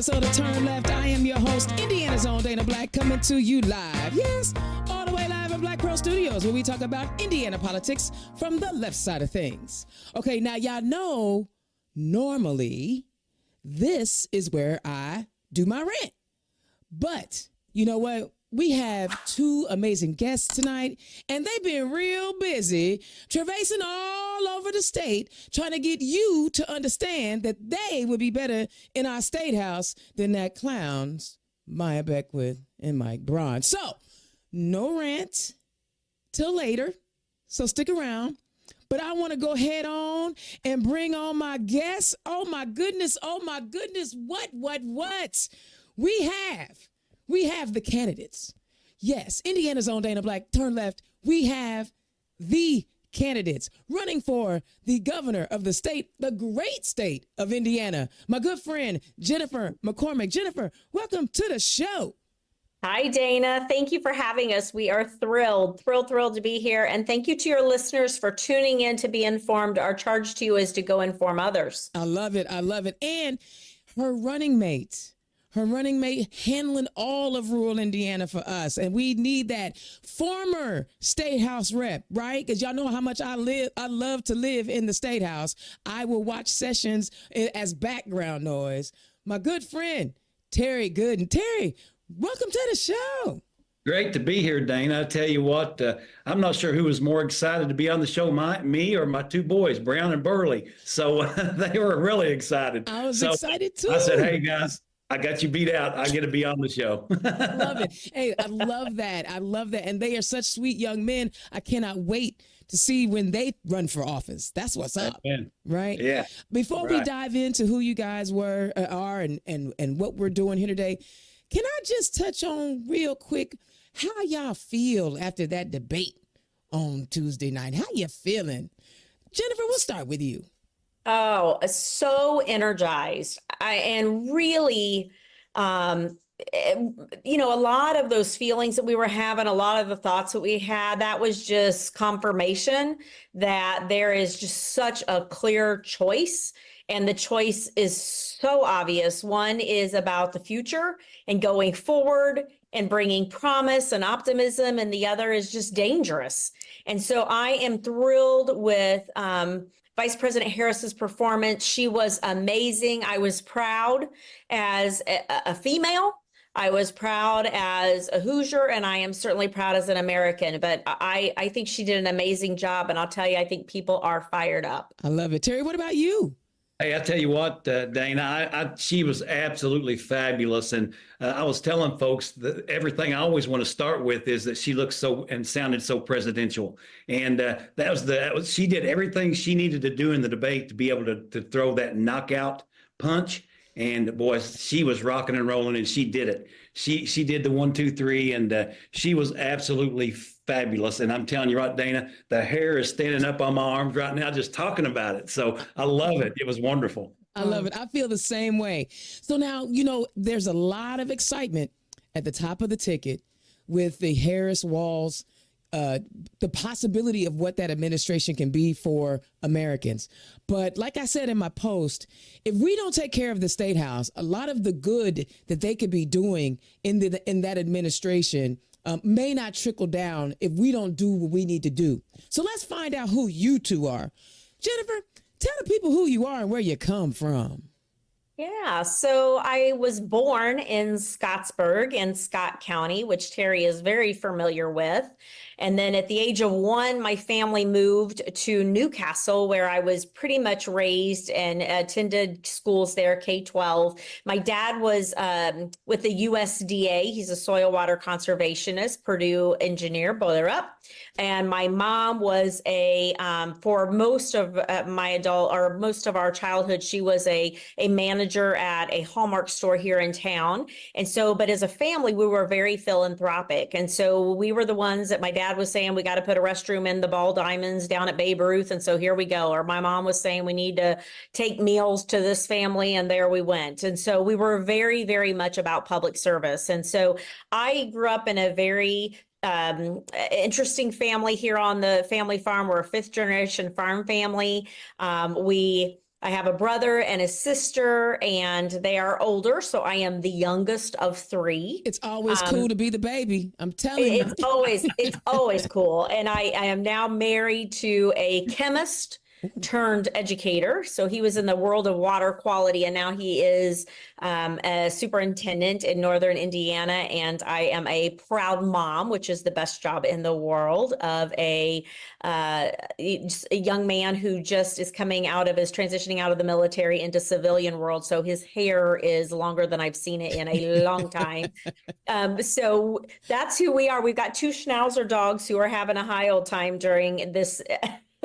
episode of Turn Left. I am your host, Indiana's own Dana Black, coming to you live. Yes, all the way live in Black Pearl Studios, where we talk about Indiana politics from the left side of things. Okay, now y'all know, normally, this is where I do my rant. But you know what? We have two amazing guests tonight, and they've been real busy traversing all over the state trying to get you to understand that they would be better in our state house than that clowns, Maya Beckwith and Mike Braun. So, no rant till later, so stick around. But I want to go head on and bring on my guests. Oh my goodness, what? We have the candidates. Yes, Indiana's own Dana Black, Turn Left. We have the candidates running for the governor of the state, the great state of Indiana. My good friend, Jennifer McCormick. Jennifer, welcome to the show. Hi, Dana. Thank you for having us. We are thrilled to be here. And thank you to your listeners for tuning in to be informed. Our charge to you is to go inform others. I love it. And her running mate handling all of rural Indiana for us. And we need that former state house rep, right? Because y'all know how much I love to live in the state house. I will watch sessions as background noise. My good friend, Terry Goodin. Terry, welcome to the show. Great to be here, Dana. I tell you what, I'm not sure who was more excited to be on the show, me or my two boys, Braun and Burley. So they were really excited. I was excited too. I said, hey guys, I got you beat out. I get to be on the show. Love it. Hey, I love that. And they are such sweet young men. I cannot wait to see when they run for office. That's what's up. Amen. Right? Yeah. Before we dive into who you guys are and what we're doing here today, can I just touch on real quick how y'all feel after that debate on Tuesday night? How you feeling? Jennifer, we'll start with you. Oh, so energized. And really, a lot of those feelings that we were having, a lot of the thoughts that we had, that was just confirmation that there is just such a clear choice. And the choice is so obvious. One is about the future and going forward and bringing promise and optimism, and the other is just dangerous. And so I am thrilled with Vice President Harris's performance. She was amazing. I was proud as a female. I was proud as a Hoosier, and I am certainly proud as an American. But I think she did an amazing job, and I'll tell you, I think people are fired up. I love it. Terry, what about you? Hey, I tell you what, Dana, she was absolutely fabulous. And I was telling folks that everything I always want to start with is that she looked so and sounded so presidential. And she did everything she needed to do in the debate to be able to throw that knockout punch. And boy, she was rocking and rolling, and she did it. She did the 1, 2, 3, and she was absolutely fabulous. And I'm telling you right, Dana, the hair is standing up on my arms right now just talking about it. So I love it. It was wonderful. I love it. I feel the same way. So now, there's a lot of excitement at the top of the ticket with the Harris Walz, the possibility of what that administration can be for Americans. But like I said in my post, if we don't take care of the state house, a lot of the good that they could be doing in that administration may not trickle down if we don't do what we need to do. So let's find out who you two are. Jennifer, tell the people who you are and where you come from. Yeah, so I was born in Scottsburg in Scott County, which Terry is very familiar with. And then at the age of 1, my family moved to Newcastle, where I was pretty much raised and attended schools there, K-12. My dad was with the USDA. He's a soil water conservationist, Purdue engineer, boiler up. And my mom was for most of most of our childhood, she was a manager at a Hallmark store here in town. And so, but as a family, we were very philanthropic. And so we were the ones that my dad was saying, we got to put a restroom in the Ball Diamonds down at Babe Ruth. And so here we go. Or my mom was saying, we need to take meals to this family. And there we went. And so we were very, very much about public service. And so I grew up in a very interesting family here on the family farm. We're a 5th generation farm family. We I have a brother and a sister, and they are older, so I am the youngest of three. It's always cool to be the baby. I'm telling you. It's always cool. And I am now married to a chemist turned educator. So he was in the world of water quality, and now he is a superintendent in Northern Indiana. And I am a proud mom, which is the best job in the world, of a young man who just is transitioning out of the military into civilian world. So his hair is longer than I've seen it in a long time. So that's who we are. We've got two Schnauzer dogs who are having a high old time during this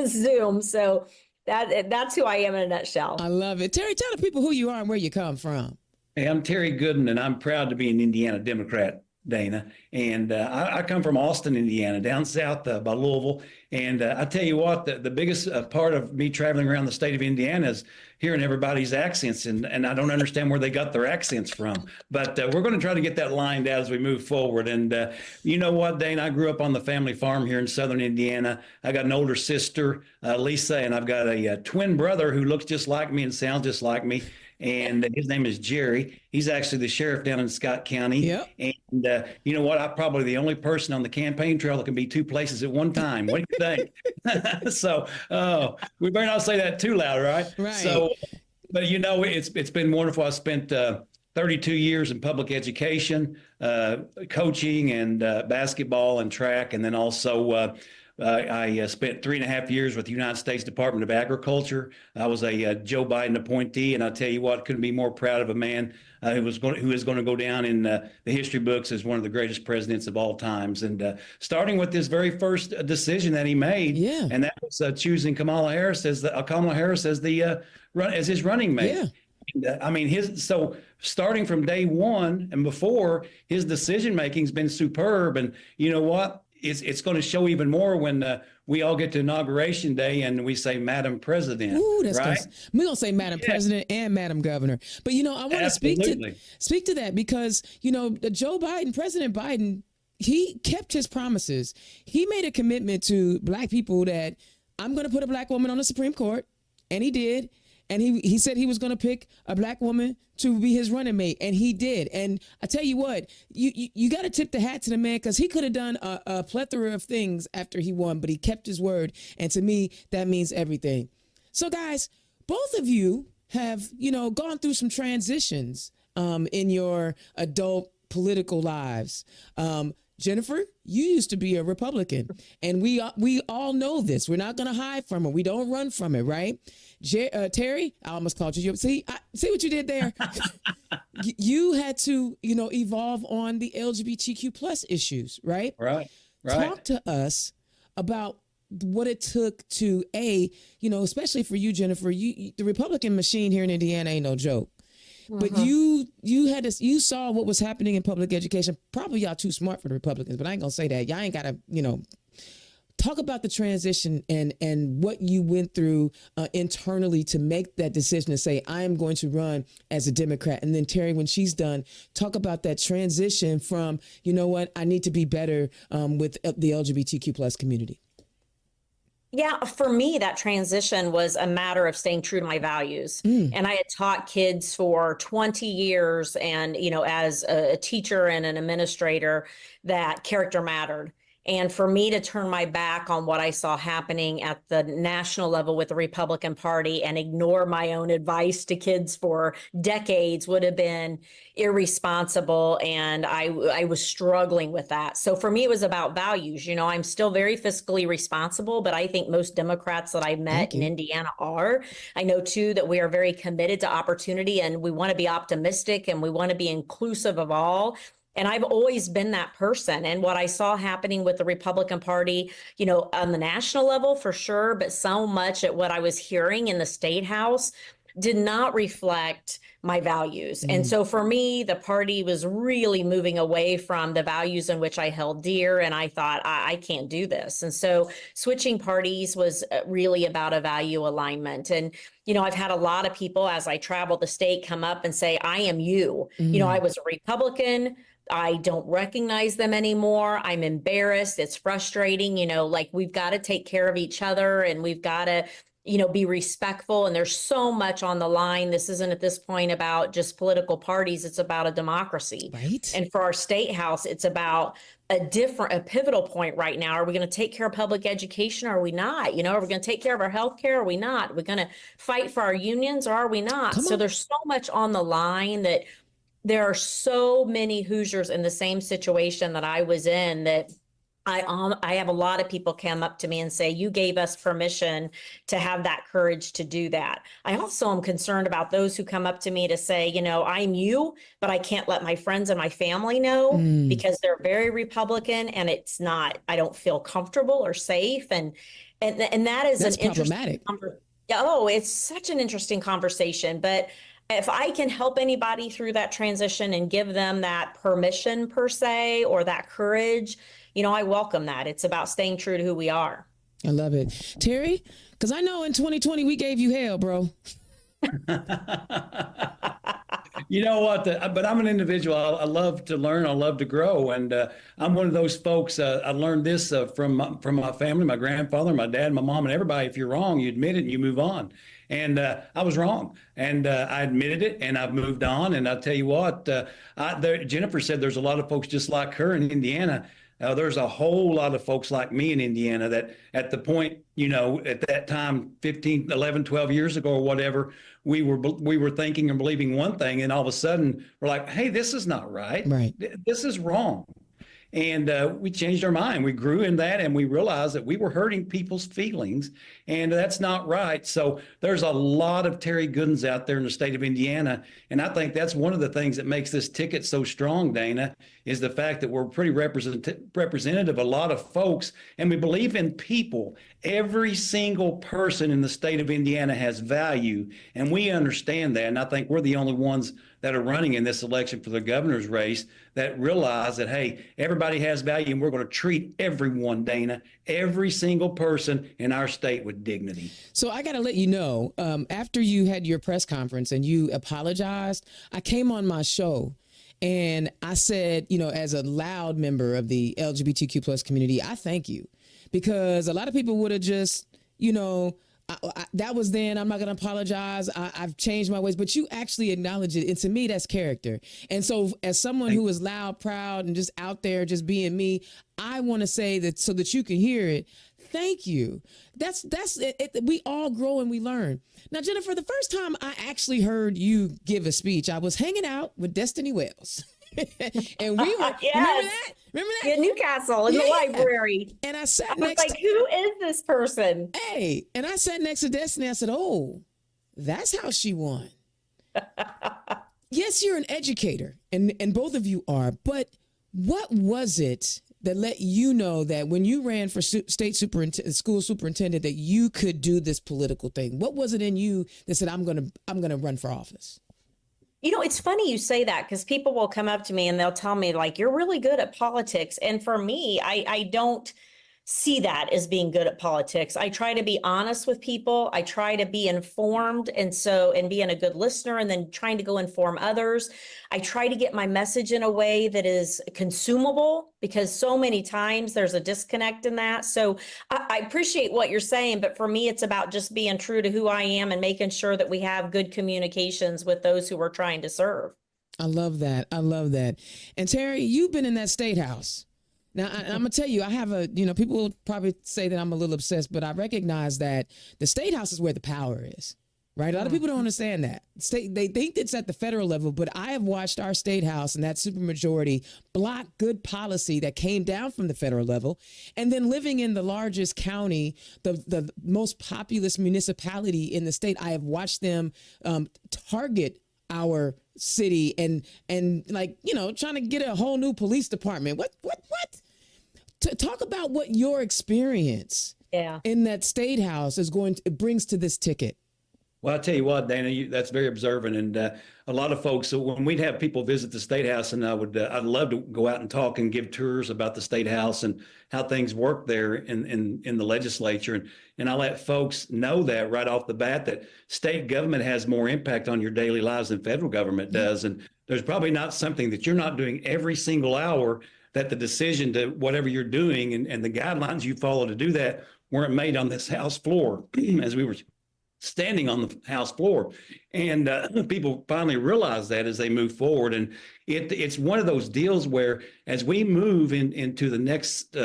Zoom. So that's who I am in a nutshell. I love it. Terry, tell the people who you are and where you come from. Hey, I'm Terry Goodin, and I'm proud to be an Indiana Democrat, Dana. And I come from Austin, Indiana, down south by Louisville. And I tell you what, the biggest part of me traveling around the state of Indiana is hearing everybody's accents. And I don't understand where they got their accents from. But we're going to try to get that lined out as we move forward. And you know what, Dana, I grew up on the family farm here in southern Indiana. I got an older sister, Lisa, and I've got a twin brother who looks just like me and sounds just like me. And his name is Jerry. He's actually the sheriff down in Scott County. Yep. And you know what? I'm probably the only person on the campaign trail that can be two places at one time. What do you think? So we better not say that too loud, right? Right. So, but you know, it's been wonderful. I spent 32 years in public education, coaching and basketball and track, and then also I spent 3.5 years with the United States Department of Agriculture. I was a Joe Biden appointee, and I tell you what, couldn't be more proud of a man who is going to go down in the history books as one of the greatest presidents of all times. And starting with his very first decision that he made, and that was choosing Kamala Harris as his running mate. Yeah. And, I mean, so starting from day one and before, his decision making's been superb. And you know what? It's going to show even more when we all get to Inauguration Day and we say, Madam President. Ooh, that's right? We're going to say Madam President and Madam Governor. But, you know, I want to speak to that because, you know, President Biden, he kept his promises. He made a commitment to Black people that I'm going to put a Black woman on the Supreme Court. And he did. And he said he was going to pick a Black woman to be his running mate, and he did. And I tell you what, you got to tip the hat to the man, because he could have done a plethora of things after he won, but he kept his word. And to me, that means everything. So guys, both of you have, you know, gone through some transitions in your adult political lives. Jennifer, you used to be a Republican, and we all know this. We're not going to hide from it. We don't run from it, right? Terry, I almost called you. See what you did there? You had to, you know, evolve on the LGBTQ plus issues, right? Right. Talk to us about what it took to, you know, especially for you, Jennifer, the Republican machine here in Indiana ain't no joke. But you saw what was happening in public education. Probably y'all too smart for the Republicans, but I ain't gonna say that. Y'all ain't gotta, you know, talk about the transition and what you went through internally to make that decision to say, I am going to run as a Democrat. And then Terry, when she's done, talk about that transition from, you know what, I need to be better with the LGBTQ plus community. Yeah, for me, that transition was a matter of staying true to my values. And I had taught kids for 20 years and, you know, as a teacher and an administrator, that character mattered. And for me to turn my back on what I saw happening at the national level with the Republican Party and ignore my own advice to kids for decades would have been irresponsible. And I was struggling with that. So for me, it was about values. You know, I'm still very fiscally responsible, but I think most Democrats that I've met in Indiana are. I know, too, that we are very committed to opportunity, and we want to be optimistic, and we want to be inclusive of all. And I've always been that person. And what I saw happening with the Republican Party, you know, on the national level for sure, but so much at what I was hearing in the state house did not reflect my values. And so for me, the party was really moving away from the values in which I held dear. And I thought, I can't do this. And so switching parties was really about a value alignment. And, you know, I've had a lot of people as I travel the state come up and say, I am you. You know, I was a Republican. I don't recognize them anymore. I'm embarrassed. It's frustrating. You know, like, we've got to take care of each other, and we've got to be respectful. And there's so much on the line. This isn't at this point about just political parties. It's about a democracy. Right. And for our state house, it's about a pivotal point right now. Are we going to take care of public education? Or are we not? Are we going to take care of our health care? Are we not? Are we going to fight for our unions? Or are we not? So there's so much on the line that there are so many Hoosiers in the same situation that I was in, that I have a lot of people come up to me and say, you gave us permission to have that courage to do that. I also am concerned about those who come up to me to say, I'm you, but I can't let my friends and my family know because they're very Republican, and it's not, I don't feel comfortable or safe. And that is That's an problematic. It's such an interesting conversation. But if I can help anybody through that transition and give them that permission per se, or that courage, I welcome that. It's about staying true to who we are. I love it. Terry, because I know in 2020 we gave you hell, bro. You know what? But I'm an individual. I love to learn. I love to grow. And I'm one of those folks. I learned this from my family, my grandfather, my dad, my mom, and everybody. If you're wrong, you admit it and you move on. And I was wrong. And I admitted it, and I've moved on. And I'll tell you what, Jennifer said there's a lot of folks just like her in Indiana. There's a whole lot of folks like me in Indiana that at the point, at that time, 15, 11, 12 years ago or whatever, we were thinking and believing one thing, and all of a sudden we're like, hey, this is not right. Right. This is wrong. And we changed our mind. We grew in that, and we realized that we were hurting people's feelings, and that's not right. So there's a lot of Terry Goodins out there in the state of Indiana, and I think that's one of the things that makes this ticket so strong, Dana, is the fact that we're pretty representative of a lot of folks, and we believe in people. Every single person in the state of Indiana has value, and we understand that, and I think we're the only ones that are running in this election for the governor's race that realize that, hey, everybody has value, and we're going to treat everyone, Dana, every single person in our state with dignity. So I got to let you know, after you had your press conference and you apologized, I came on my show and I said, as a loud member of the LGBTQ plus community, I thank you, because a lot of people would have just, that was then. I'm not going to apologize. I've changed my ways, but you actually acknowledge it. And to me, that's character. And so as someone who is loud, proud, and just out there, just being me, I want to say that so that you can hear it. Thank you. That's it. We all grow and we learn. Now, Jennifer, the first time I actually heard you give a speech, I was hanging out with Destiny Wells. And we were, yes. Remember that? In Newcastle, in the library. And I sat next to, who is this person? Hey, and I sat next to Destiny. I said, oh, that's how she won. Yes, you're an educator, and both of you are, but what was it that let you know that when you ran for state school superintendent, that you could do this political thing? What was it in you that said, I'm gonna run for office? It's funny you say that, because people will come up to me and they'll tell me, like, you're really good at politics. And for me, I don't see that as being good at politics. I try to be honest with people. I try to be informed, and being a good listener, and then trying to go inform others. I try to get my message in a way that is consumable, because so many times there's a disconnect in that. So I appreciate what you're saying, but for me, it's about just being true to who I am and making sure that we have good communications with those who we're trying to serve. I love that. I love that. And Terry, you've been in that state house. Now, I'm going to tell you, I have people will probably say that I'm a little obsessed, but I recognize that the state house is where the power is, right? A lot of people don't understand that. They think it's at the federal level, but I have watched our state house and that supermajority block good policy that came down from the federal level. And then living in the largest county, the most populous municipality in the state, I have watched them target our city and trying to get a whole new police department. What? To talk about what your experience in that state house brings to this ticket. Well, I'll tell you what, Dana, that's very observant. And a lot of folks, so when we'd have people visit the State House, and I'd love to go out and talk and give tours about the State House and how things work there in the legislature. And I let folks know that right off the bat, that state government has more impact on your daily lives than federal government does. And there's probably not something that you're not doing every single hour, that the decision to whatever you're doing and the guidelines you follow to do that weren't made on this House floor, as we were standing on the House floor. And people finally realize that as they move forward. And it's one of those deals where, as we move into the next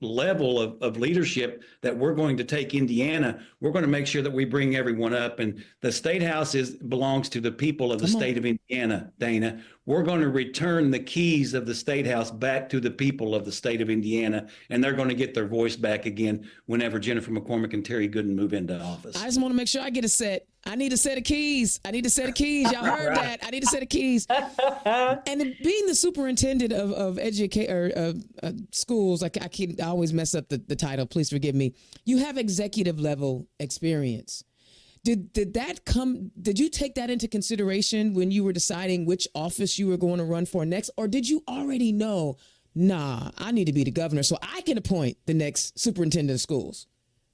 level of leadership that we're going to take Indiana, we're going to make sure that we bring everyone up. And the State House belongs to the people of the state of Indiana, Dana. We're going to return the keys of the State House back to the people of the state of Indiana, and they're going to get their voice back again whenever Jennifer McCormick and Terry Goodin move into office. I just want to make sure I get a set. I need a set of keys. I need a set of keys. Y'all heard that. I need a set of keys. And being the superintendent of schools, I always mess up the title. Please forgive me. You have executive level experience. Did you take that into consideration when you were deciding which office you were going to run for next? Or did you already know, I need to be the governor so I can appoint the next superintendent of schools?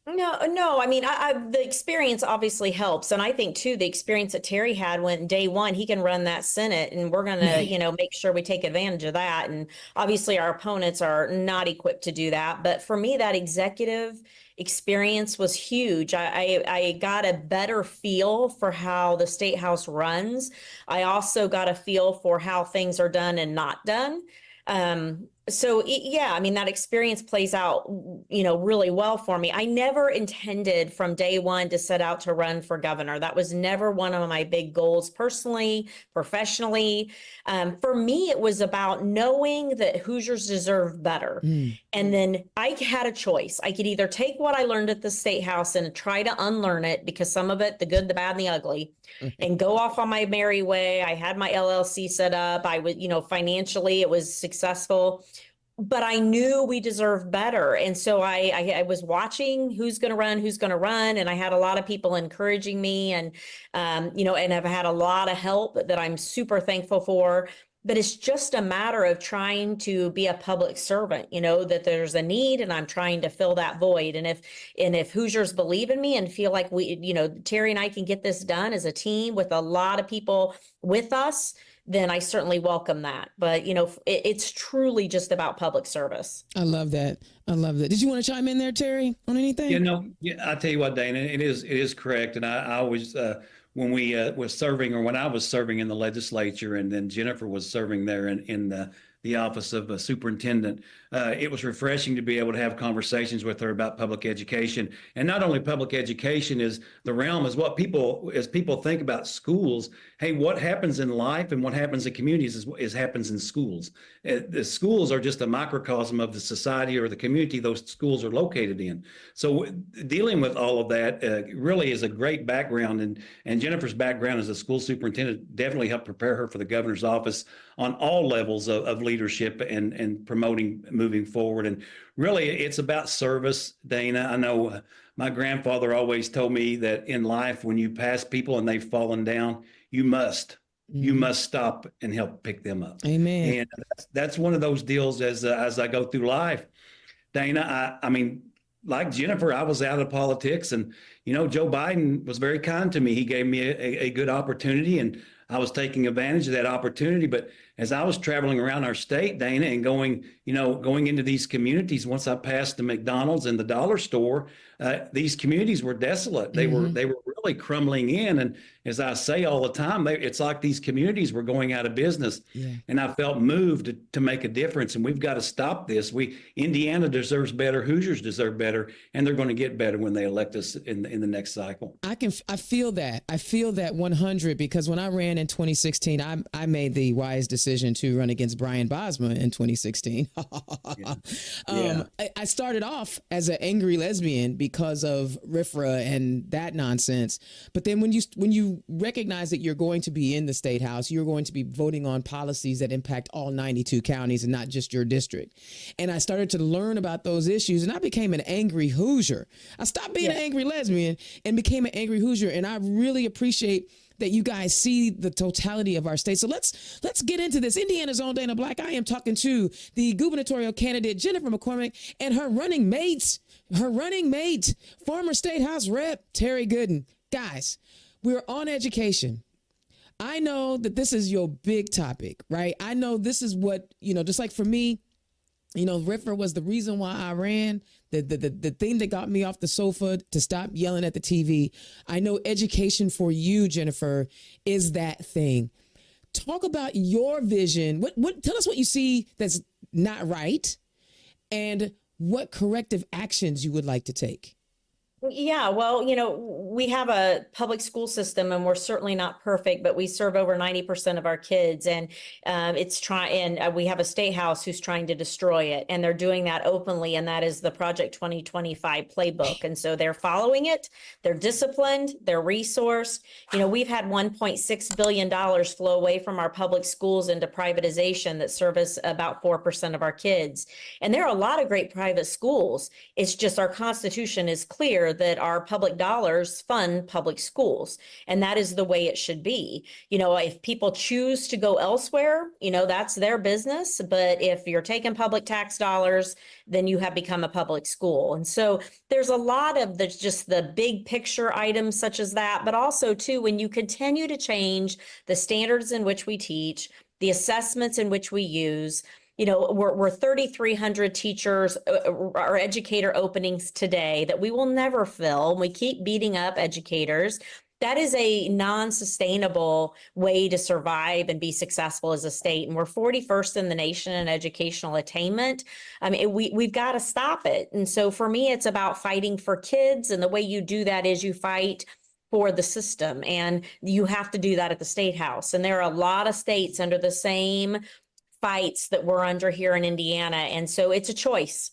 No. I mean, the experience obviously helps. And I think, too, the experience that Terry had when day one, he can run that Senate, and we're going to, make sure we take advantage of that. And obviously our opponents are not equipped to do that. But for me, that executive experience was huge. I got a better feel for how the State House runs. I also got a feel for how things are done and not done. I mean, that experience plays out, really well for me. I never intended from day one to set out to run for governor. That was never one of my big goals personally, professionally. For me, it was about knowing that Hoosiers deserve better. And then I had a choice. I could either take what I learned at the State House and try to unlearn it, because some of it, the good, the bad, and the ugly, and go off on my merry way. I had my LLC set up. I was, financially, it was successful. But I knew we deserved better. And so I was watching who's going to run. And I had a lot of people encouraging me and I've had a lot of help that I'm super thankful for. But it's just a matter of trying to be a public servant, that there's a need and I'm trying to fill that void. And if Hoosiers believe in me and feel like Terry and I can get this done as a team with a lot of people with us, then I certainly welcome that. But, it's truly just about public service. I love that. Did you want to chime in there, Terry, on anything? I tell you what, Dana, it is correct. And I always, when we was serving, or when I was serving in the legislature, and then Jennifer was serving there in the office of a superintendent, it was refreshing to be able to have conversations with her about public education. And not only public education is the realm, as people think about schools. Hey, what happens in life and what happens in communities is happens in schools. The schools are just a microcosm of the society or the community those schools are located in. So dealing with all of that really is a great background. And Jennifer's background as a school superintendent definitely helped prepare her for the governor's office on all levels of leadership and promoting moving forward. And really, it's about service, Dana. I know my grandfather always told me that in life, when you pass people and they've fallen down, you must stop and help pick them up. Amen. And that's one of those deals as I go through life. Dana, I mean, like Jennifer, I was out of politics, and Joe Biden was very kind to me. He gave me a good opportunity, and I was taking advantage of that opportunity. But as I was traveling around our state, Dana, and going into these communities, once I passed the McDonald's and the dollar store, these communities were desolate. They were really crumbling in. And as I say all the time, it's like these communities were going out of business. Yeah. And I felt moved to make a difference. And we've got to stop this. Indiana deserves better. Hoosiers deserve better. And they're going to get better when they elect us in the next cycle. I feel that. I feel that 100, because when I ran in 2016, I made the wise decision to run against Brian Bosma in 2016. I started off as an angry lesbian because of RFRA and that nonsense. But then when you recognize that you're going to be in the State House, you're going to be voting on policies that impact all 92 counties and not just your district. And I started to learn about those issues, and I became an angry Hoosier. I stopped being an angry lesbian and became an angry Hoosier. And I really appreciate that you guys see the totality of our state. So let's get into this. Indiana's own Dana Black. I am talking to the gubernatorial candidate, Jennifer McCormick, and her running mate, former State House Rep, Terry Goodin. Guys, we're on education. I know that this is your big topic, right? I know this is what, just like for me, RFRA was the reason why I ran. the thing that got me off the sofa to stop yelling at the TV. I know education for you, Jennifer, is that thing. Talk about your vision. Tell us what you see that's not right and what corrective actions you would like to take. Yeah, well, we have a public school system and we're certainly not perfect, but we serve over 90% of our kids, and we have a state house who's trying to destroy it, and they're doing that openly, and that is the Project 2025 playbook. And so they're following it, they're disciplined, they're resourced. We've had $1.6 billion flow away from our public schools into privatization that service about 4% of our kids. And there are a lot of great private schools. It's just our Constitution is clear that our public dollars fund public schools, and that is the way it should be. If people choose to go elsewhere, that's their business. But if you're taking public tax dollars, then you have become a public school. And so there's a lot of just the big picture items such as that, but also too, when you continue to change the standards in which we teach, the assessments in which we use. We're 3,300 teachers or educator openings today that we will never fill. We keep beating up educators. That is a non-sustainable way to survive and be successful as a state. And we're 41st in the nation in educational attainment. I mean, we've got to stop it. And so for me, it's about fighting for kids. And the way you do that is you fight for the system. And you have to do that at the state house. And there are a lot of states under the same fights that we're under here in Indiana. And so it's a choice.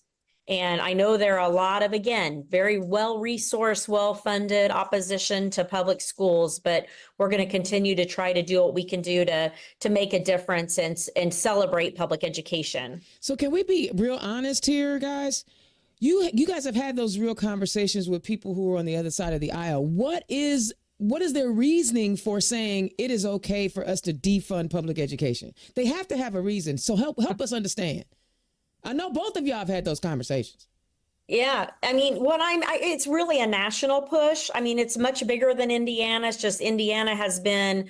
And I know there are a lot of, again, very well-resourced, well-funded opposition to public schools, but we're going to continue to try to do what we can do to make a difference and celebrate public education. So can we be real honest here, guys? You guys have had those real conversations with people who are on the other side of the aisle. What is their reasoning for saying it is okay for us to defund public education? They have to have a reason. So help us understand. I know both of y'all have had those conversations. Yeah, I mean, it's really a national push. I mean, it's much bigger than Indiana. It's just Indiana has been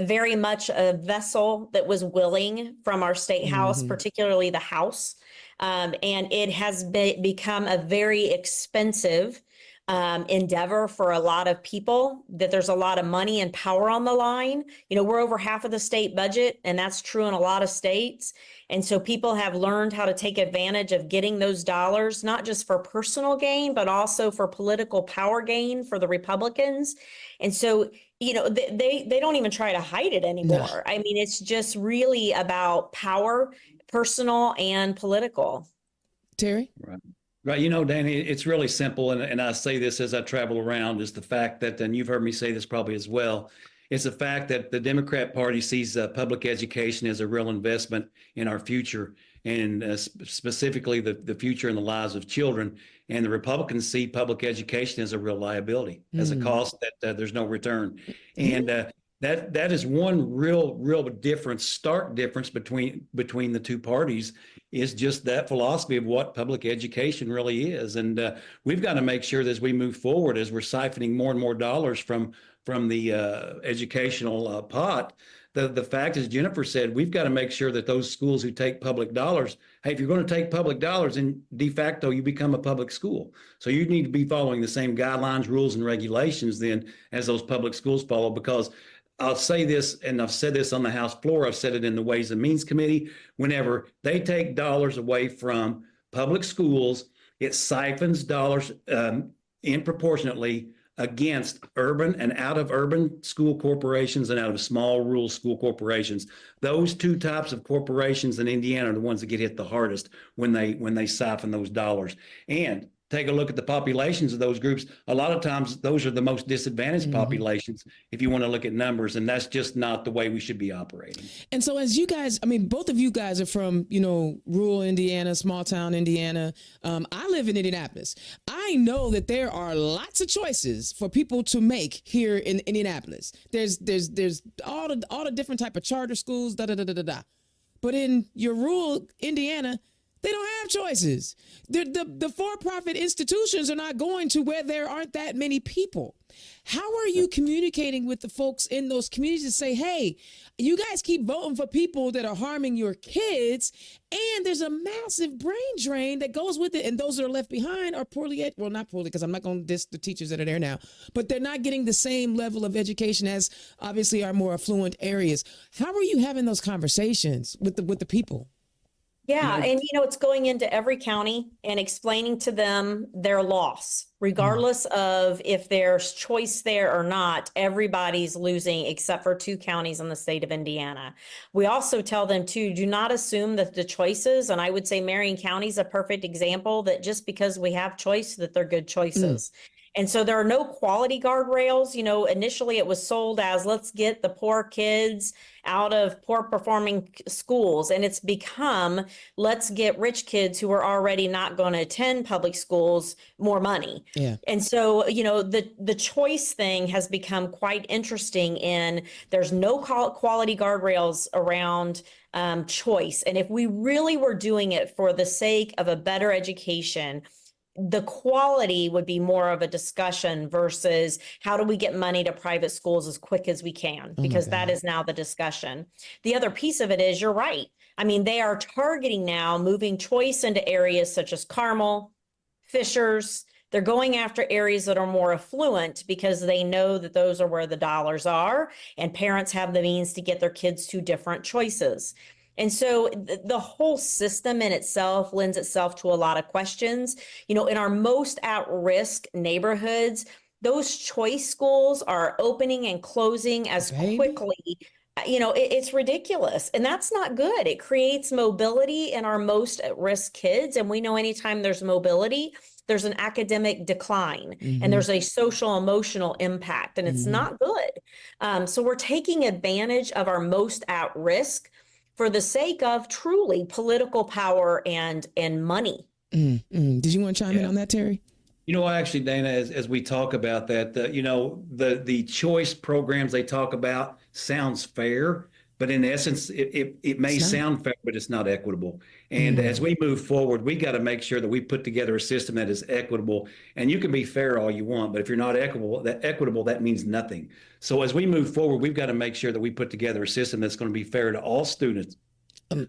very much a vessel that was willing from our state house, particularly the House. And it has become a very expensive endeavor for a lot of people, that there's a lot of money and power on the line. We're over half of the state budget, and that's true in a lot of states. And so people have learned how to take advantage of getting those dollars, not just for personal gain, but also for political power gain for the Republicans. And so, they don't even try to hide it anymore. No. I mean, it's just really about power, personal and political. Terry? Right. Danny, it's really simple. And I say this as I travel around, is the fact that, and you've heard me say this probably as well, it's the fact that the Democrat Party sees public education as a real investment in our future, and specifically the future and the lives of children. And the Republicans see public education as a real liability, as a cost that there's no return. And that is one real difference, stark difference between the two parties, is just that philosophy of what public education really is. And we've got to make sure that as we move forward, as we're siphoning more and more dollars from the educational pot, the fact, as Jennifer said, we've got to make sure that those schools who take public dollars, hey, if you're going to take public dollars, then de facto you become a public school. So you need to be following the same guidelines, rules, and regulations then as those public schools follow. Because I'll say this, and I've said this on the House floor, I've said it in the Ways and Means Committee, whenever they take dollars away from public schools, it siphons dollars disproportionately against urban and out of urban school corporations and out of small rural school corporations. Those two types of corporations in Indiana are the ones that get hit the hardest when they siphon those dollars. And take a look at the populations of those groups. A lot of times those are the most disadvantaged populations, if you want to look at numbers, and that's just not the way we should be operating. And so as you guys, I mean, both of you guys are from, rural Indiana, small town Indiana. I live in Indianapolis. I know that there are lots of choices for people to make here in Indianapolis. There's all the different type of charter schools, But in your rural Indiana, They don't have choices. The for-profit institutions are not going to where there aren't that many people. How are you communicating with the folks in those communities to say, hey, you guys keep voting for people that are harming your kids, and there's a massive brain drain that goes with it, and those that are left behind are poorly, well, not poorly, because I'm not going to diss the teachers that are there now, but they're not getting the same level of education as obviously our more affluent areas. How are you having those conversations with the people? Yeah, and it's going into every county and explaining to them their loss, regardless of if there's choice there or not. Everybody's losing except for 2 counties in the state of Indiana. We also tell them to do not assume that the choices, and I would say Marion County is a perfect example, that just because we have choice that they're good choices. And so there are no quality guardrails. Initially it was sold as, let's get the poor kids out of poor performing schools. And it's become, let's get rich kids who are already not going to attend public schools more money. Yeah. And so, the choice thing has become quite interesting in there's no quality guardrails around choice. And if we really were doing it for the sake of a better education, the quality would be more of a discussion versus how do we get money to private schools as quick as we can, because that is now the discussion. The other piece of it is, you're right. I mean, they are targeting now moving choice into areas such as Carmel, Fishers. They're going after areas that are more affluent because they know that those are where the dollars are, and parents have the means to get their kids to different choices. And so the whole system in itself lends itself to a lot of questions. In our most at-risk neighborhoods, those choice schools are opening and closing as quickly. It's ridiculous. And that's not good. It creates mobility in our most at-risk kids. And we know anytime there's mobility, there's an academic decline, and there's a social emotional impact, and it's not good. So we're taking advantage of our most at risk for the sake of truly political power and money. Did you want to chime in on that, Terry? Actually, Dana, as we talk about that, the choice programs they talk about sounds fair, but in essence, it may sound fair, but it's not equitable. And as we move forward, we got to make sure that we put together a system that is equitable. And you can be fair all you want, but if you're not equitable, that means nothing. So as we move forward, we've got to make sure that we put together a system that's going to be fair to all students,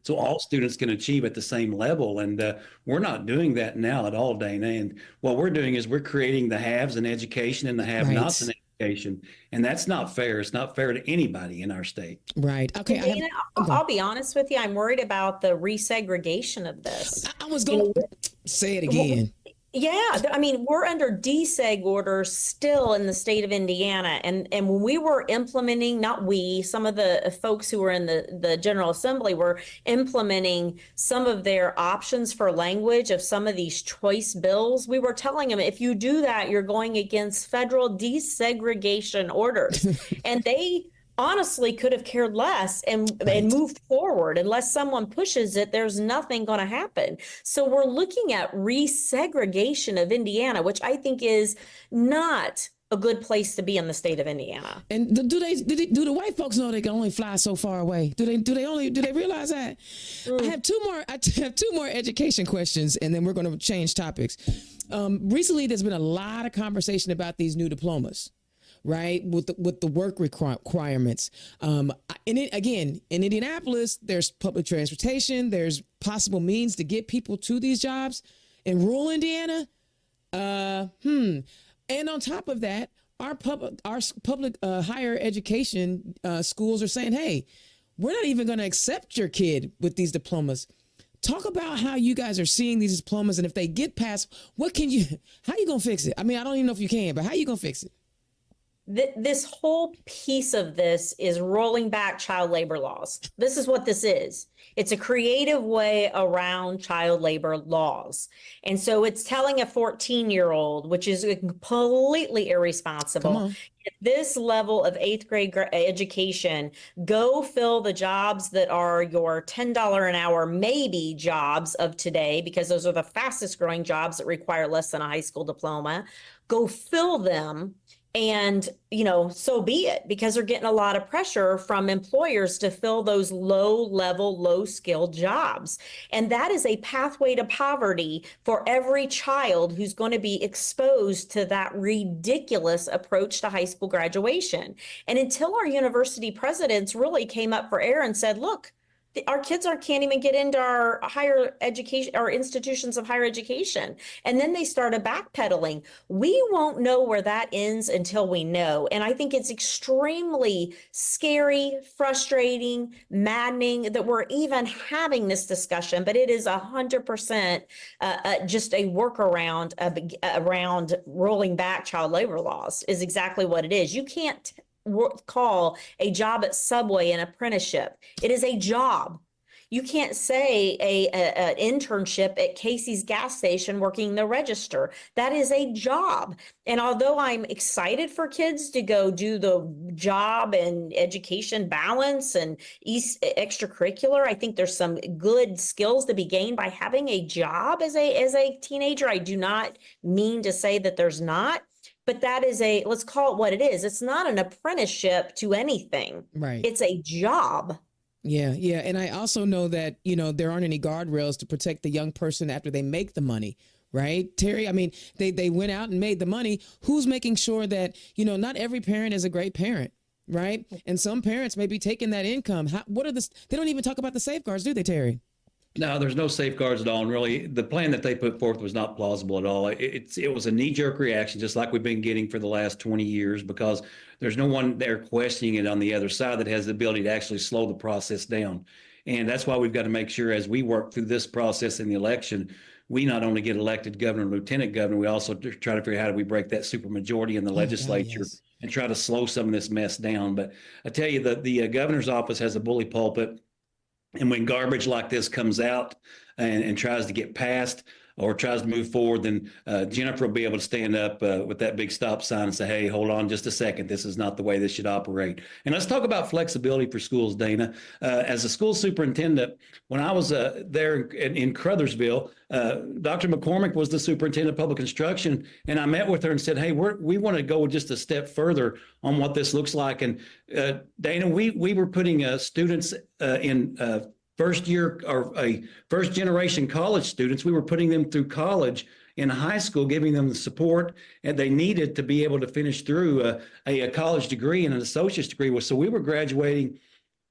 so all students can achieve at the same level. And we're not doing that now at all, Dana. And what we're doing is we're creating the haves in education and the have-nots in education. And that's not fair. It's not fair to anybody in our state. Right. Okay. Dana, I'll be honest with you. I'm worried about the resegregation of this. I was going to say it again. Yeah, I mean, we're under deseg orders still in the state of Indiana. And when we were implementing, not we, some of the folks who were in the General Assembly were implementing some of their options for language of some of these choice bills. We were telling them, if you do that, you're going against federal desegregation orders. And they honestly could have cared less and moved forward. Unless someone pushes it, there's nothing going to happen. So we're looking at resegregation of Indiana, which I think is not a good place to be in the state of Indiana. And do the white folks know they can only fly so far away? Do they realize that? I have two more education questions, and then we're going to change topics. Recently, there's been a lot of conversation about these new diplomas, right? With the work requirements. In Indianapolis, there's public transportation. There's possible means to get people to these jobs. In rural Indiana, and on top of that, our public higher education schools are saying, hey, we're not even going to accept your kid with these diplomas. Talk about how you guys are seeing these diplomas, and if they get passed, how you going to fix it? I mean, I don't even know if you can, but how you going to fix it? This whole piece of this is rolling back child labor laws. This is what this is. It's a creative way around child labor laws. And so it's telling a 14-year-old, which is completely irresponsible, at this level of 8th grade education, go fill the jobs that are your $10 an hour maybe jobs of today, because those are the fastest growing jobs that require less than a high school diploma. Go fill them And, so be it, because they're getting a lot of pressure from employers to fill those low level, low skilled jobs. And that is a pathway to poverty for every child who's going to be exposed to that ridiculous approach to high school graduation. And until our university presidents really came up for air and said, look, our kids can't even get into our higher education, our institutions of higher education. And then they started backpedaling. We won't know where that ends until we know. And I think it's extremely scary, frustrating, maddening that we're even having this discussion, but it is 100% just a workaround around rolling back child labor laws is exactly what it is. You can't call a job at Subway an apprenticeship. It is a job. You can't say an internship at Casey's gas station working the register. That is a job. And although I'm excited for kids to go do the job and education balance and extracurricular, I think there's some good skills to be gained by having a job as a teenager. I do not mean to say that there's not. But that is let's call it what it is. It's not an apprenticeship to anything. Right. It's a job. Yeah. Yeah. And I also know that, there aren't any guardrails to protect the young person after they make the money. Right, Terry? I mean, they went out and made the money. Who's making sure that, not every parent is a great parent. Right. And some parents may be taking that income. They don't even talk about the safeguards, do they, Terry? No, there's no safeguards at all. And really, the plan that they put forth was not plausible at all. It was a knee-jerk reaction, just like we've been getting for the last 20 years, because there's no one there questioning it on the other side that has the ability to actually slow the process down. And that's why we've got to make sure as we work through this process in the election, we not only get elected governor and lieutenant governor, we also try to figure out how do we break that supermajority in the legislature. Yes. And try to slow some of this mess down. But I tell you that the governor's office has a bully pulpit. And when garbage like this comes out and tries to get passed or tries to move forward, then Jennifer will be able to stand up with that big stop sign and say, hey, hold on just a second. This is not the way this should operate. And let's talk about flexibility for schools, Dana. As a school superintendent, when I was there in Crothersville, Dr. McCormick was the superintendent of public instruction. And I met with her and said, hey, we want to go just a step further on what this looks like. And Dana, we were putting students in first year or first generation college students. We were putting them through college in high school, giving them the support and they needed to be able to finish through a college degree and an associate's degree. So we were graduating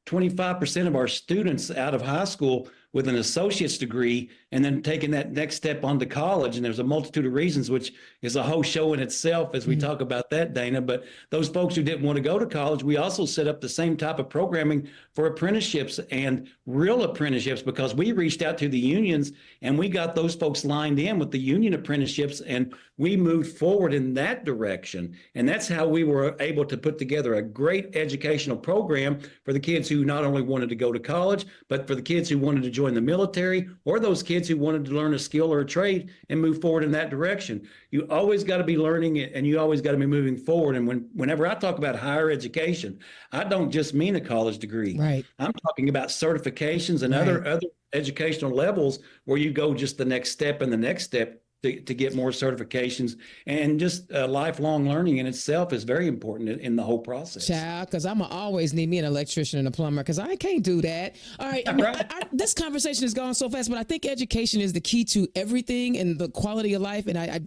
25% of our students out of high school with an associate's degree and then taking that next step onto college. And there's a multitude of reasons, which is a whole show in itself as we talk about that, Dana. But those folks who didn't want to go to college, we also set up the same type of programming for apprenticeships and real apprenticeships, because we reached out to the unions and we got those folks lined in with the union apprenticeships and we moved forward in that direction. And that's how we were able to put together a great educational program for the kids who not only wanted to go to college, but for the kids who wanted to join the military or those kids who wanted to learn a skill or a trade and move forward in that direction. You always got to be learning it and you always got to be moving forward. And whenever I talk about higher education, I don't just mean a college degree. Right. I'm talking about certifications and other educational levels where you go just the next step and the next step to get more certifications. And just lifelong learning in itself is very important in the whole process. Child, because I'm going to always need me an electrician and a plumber because I can't do that. All right. I mean, this conversation has gone so fast, but I think education is the key to everything and the quality of life. And I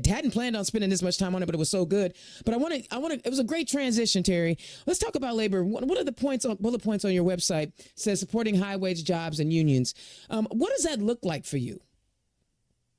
hadn't planned on spending this much time on it, but it was so good. But it was a great transition, Terry. Let's talk about labor. What are the bullet points on your website? It says supporting high wage jobs and unions. What does that look like for you?